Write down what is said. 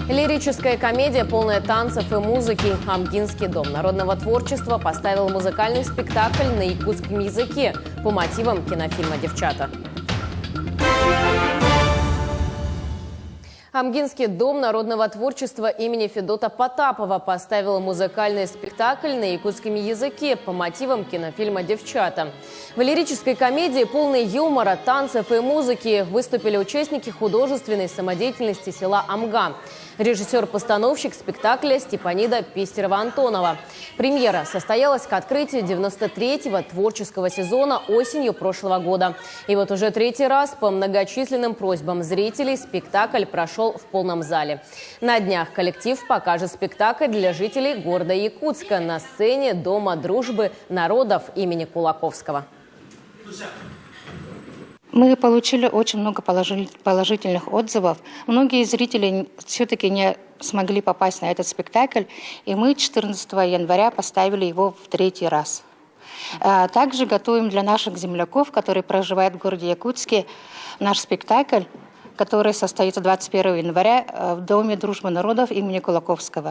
Лирическая комедия, полная танцев и музыки. Амгинский дом народного творчества поставил музыкальный спектакль на якутском языке по мотивам кинофильма «Девчата». Амгинский дом народного творчества имени Федота Потапова поставил музыкальный спектакль на якутском языке по мотивам кинофильма «Девчата». В лирической комедии, полной юмора, танцев и музыки, выступили участники художественной самодеятельности села Амга. Режиссер-постановщик спектакля Степанида Пестерова-Антонова. Премьера состоялась к открытию 93-го творческого сезона осенью прошлого года. И вот уже третий раз по многочисленным просьбам зрителей спектакль прошел в полном зале. На днях коллектив покажет спектакль для жителей города Якутска на сцене Дома дружбы народов имени Кулаковского. Мы получили очень много положительных отзывов. Многие зрители все-таки не смогли попасть на этот спектакль, и мы 14 января поставили его в третий раз. Также готовим для наших земляков, которые проживают в городе Якутске, наш спектакль, который состоится 21 января в Доме дружбы народов имени Кулаковского.